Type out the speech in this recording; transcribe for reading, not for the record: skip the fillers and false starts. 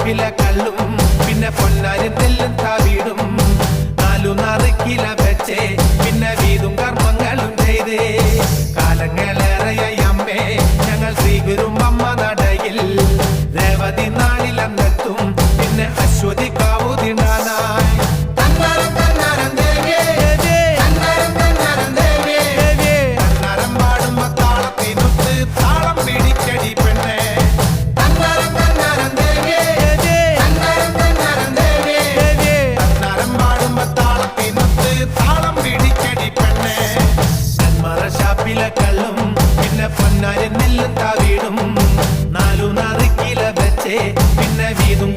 ഷാപ്പിലെ കള്ളും പിന്നെ പൊന്നാരി നെല്ലും താവീടും 4 കില വെച്ചേ പിന്നെ വീതും കർമ്മങ്ങളും ചെയ്തേ കാലങ്ങളേറെയായി അമ്മേ ഞങ്ങൾ ശ്രീഗുരും അമ്മ നടയിൽ രേവതി നാളിലെന്നെത്തും പിന്നെ അശ്വതി കാവുതിടാനായി കള്ളും പിന്നെ പൊന്നാരി നെല്ലും താവീടും 4 കില വെച്ചേ പിന്നെ വീതും